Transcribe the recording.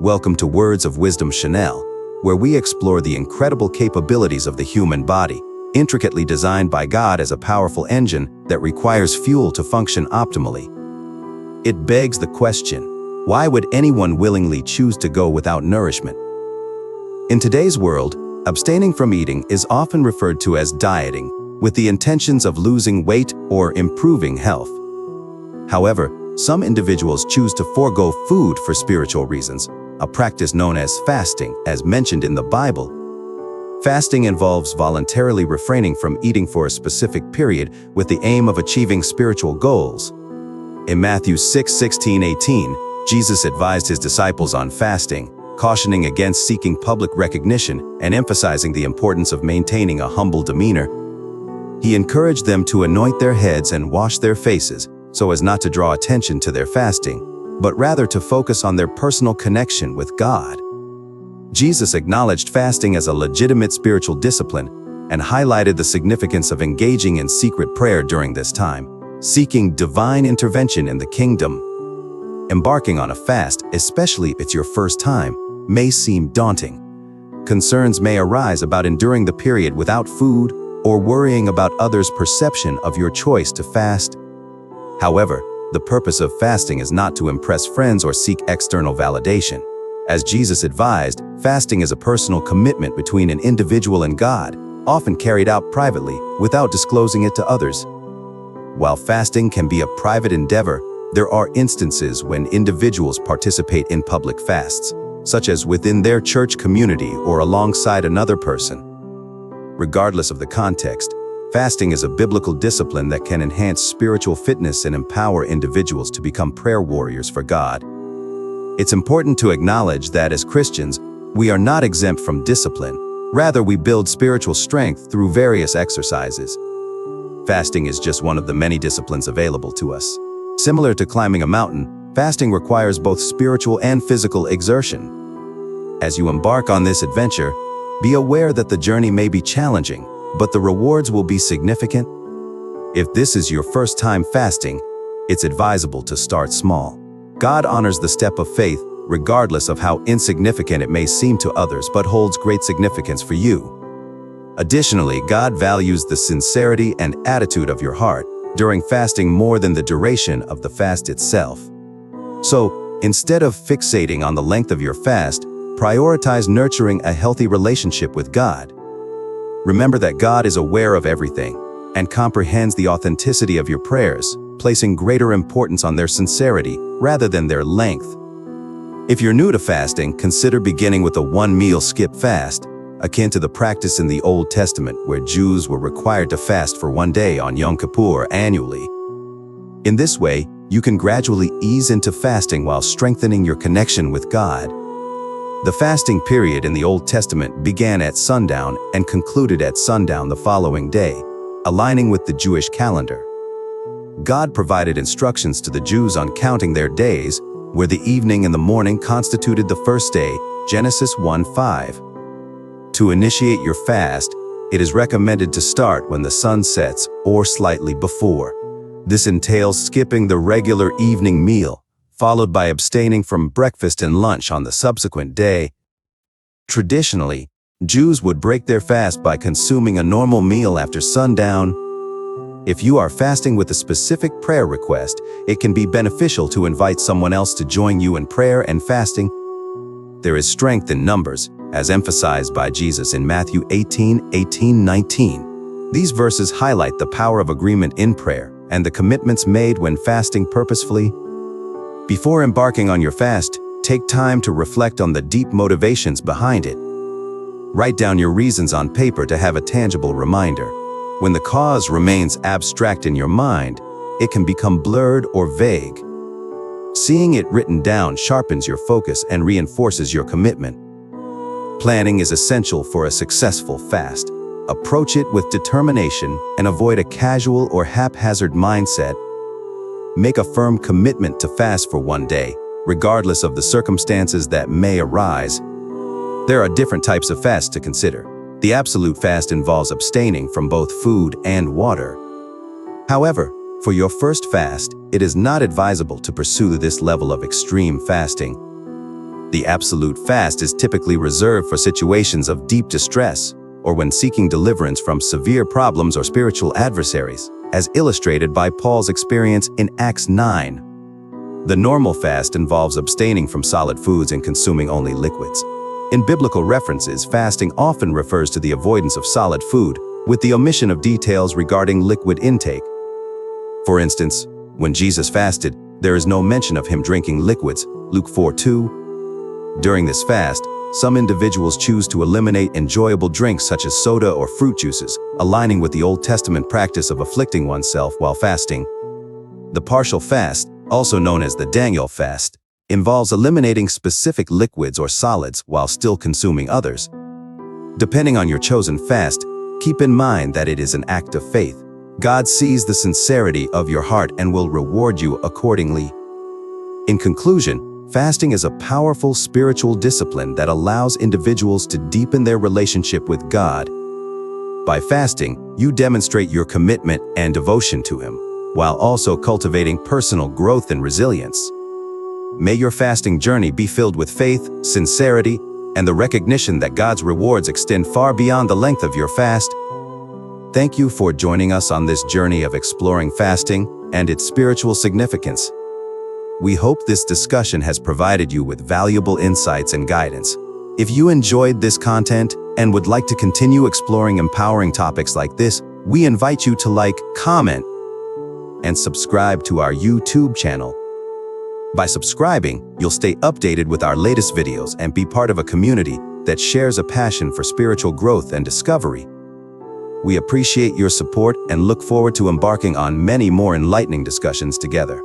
Welcome to Words of Wisdom Chanel, where we explore the incredible capabilities of the human body, intricately designed by God as a powerful engine that requires fuel to function optimally. It begs the question, why would anyone willingly choose to go without nourishment? In today's world, abstaining from eating is often referred to as dieting, with the intentions of losing weight or improving health. However, some individuals choose to forego food for spiritual reasons, a practice known as fasting, as mentioned in the Bible. Fasting involves voluntarily refraining from eating for a specific period with the aim of achieving spiritual goals. In Matthew 6:16-18, Jesus advised his disciples on fasting, cautioning against seeking public recognition and emphasizing the importance of maintaining a humble demeanor. He encouraged them to anoint their heads and wash their faces so as not to draw attention to their fasting, but rather to focus on their personal connection with God. Jesus acknowledged fasting as a legitimate spiritual discipline and highlighted the significance of engaging in secret prayer during this time, seeking divine intervention in the kingdom. Embarking on a fast, especially if it's your first time, may seem daunting. Concerns may arise about enduring the period without food or worrying about others' perception of your choice to fast. However, the purpose of fasting is not to impress friends or seek external validation. As Jesus advised, fasting is a personal commitment between an individual and God, often carried out privately without disclosing it to others. While fasting can be a private endeavor, there are instances when individuals participate in public fasts, such as within their church community or alongside another person. Regardless of the context, fasting is a biblical discipline that can enhance spiritual fitness and empower individuals to become prayer warriors for God. It's important to acknowledge that as Christians, we are not exempt from discipline. Rather, we build spiritual strength through various exercises. Fasting is just one of the many disciplines available to us. Similar to climbing a mountain, fasting requires both spiritual and physical exertion. As you embark on this adventure, be aware that the journey may be challenging, but the rewards will be significant. If this is your first time fasting, it's advisable to start small. God honors the step of faith, regardless of how insignificant it may seem to others, but holds great significance for you. Additionally, God values the sincerity and attitude of your heart during fasting more than the duration of the fast itself. So, instead of fixating on the length of your fast, prioritize nurturing a healthy relationship with God. Remember that God is aware of everything and comprehends the authenticity of your prayers, placing greater importance on their sincerity rather than their length. If you're new to fasting, consider beginning with a one-meal skip fast, akin to the practice in the Old Testament where Jews were required to fast for one day on Yom Kippur annually. In this way, you can gradually ease into fasting while strengthening your connection with God. The fasting period in the Old Testament began at sundown and concluded at sundown the following day, aligning with the Jewish calendar. God provided instructions to the Jews on counting their days, where the evening and the morning constituted the first day, Genesis 1:5. To initiate your fast, it is recommended to start when the sun sets or slightly before. This entails skipping the regular evening meal, followed by abstaining from breakfast and lunch on the subsequent day. Traditionally, Jews would break their fast by consuming a normal meal after sundown. If you are fasting with a specific prayer request, it can be beneficial to invite someone else to join you in prayer and fasting. There is strength in numbers, as emphasized by Jesus in Matthew 18:18-19. These verses highlight the power of agreement in prayer and the commitments made when fasting purposefully. Before embarking on your fast, take time to reflect on the deep motivations behind it. Write down your reasons on paper to have a tangible reminder. When the cause remains abstract in your mind, it can become blurred or vague. Seeing it written down sharpens your focus and reinforces your commitment. Planning is essential for a successful fast. Approach it with determination and avoid a casual or haphazard mindset. Make a firm commitment to fast for one day, regardless of the circumstances that may arise. There are different types of fasts to consider. The absolute fast involves abstaining from both food and water. However, for your first fast, it is not advisable to pursue this level of extreme fasting. The absolute fast is typically reserved for situations of deep distress or when seeking deliverance from severe problems or spiritual adversaries, as illustrated by Paul's experience in Acts 9. The normal fast involves abstaining from solid foods and consuming only liquids. In biblical references, fasting often refers to the avoidance of solid food, with the omission of details regarding liquid intake. For instance, when Jesus fasted, there is no mention of him drinking liquids, Luke 4:2. During this fast, some individuals choose to eliminate enjoyable drinks such as soda or fruit juices, aligning with the Old Testament practice of afflicting oneself while fasting. The partial fast, also known as the Daniel fast, involves eliminating specific liquids or solids while still consuming others. Depending on your chosen fast, keep in mind that it is an act of faith. God sees the sincerity of your heart and will reward you accordingly. In conclusion, fasting is a powerful spiritual discipline that allows individuals to deepen their relationship with God. By fasting, you demonstrate your commitment and devotion to Him, while also cultivating personal growth and resilience. May your fasting journey be filled with faith, sincerity, and the recognition that God's rewards extend far beyond the length of your fast. Thank you for joining us on this journey of exploring fasting and its spiritual significance. We hope this discussion has provided you with valuable insights and guidance. If you enjoyed this content and would like to continue exploring empowering topics like this, we invite you to like, comment, and subscribe to our YouTube channel. By subscribing, you'll stay updated with our latest videos and be part of a community that shares a passion for spiritual growth and discovery. We appreciate your support and look forward to embarking on many more enlightening discussions together.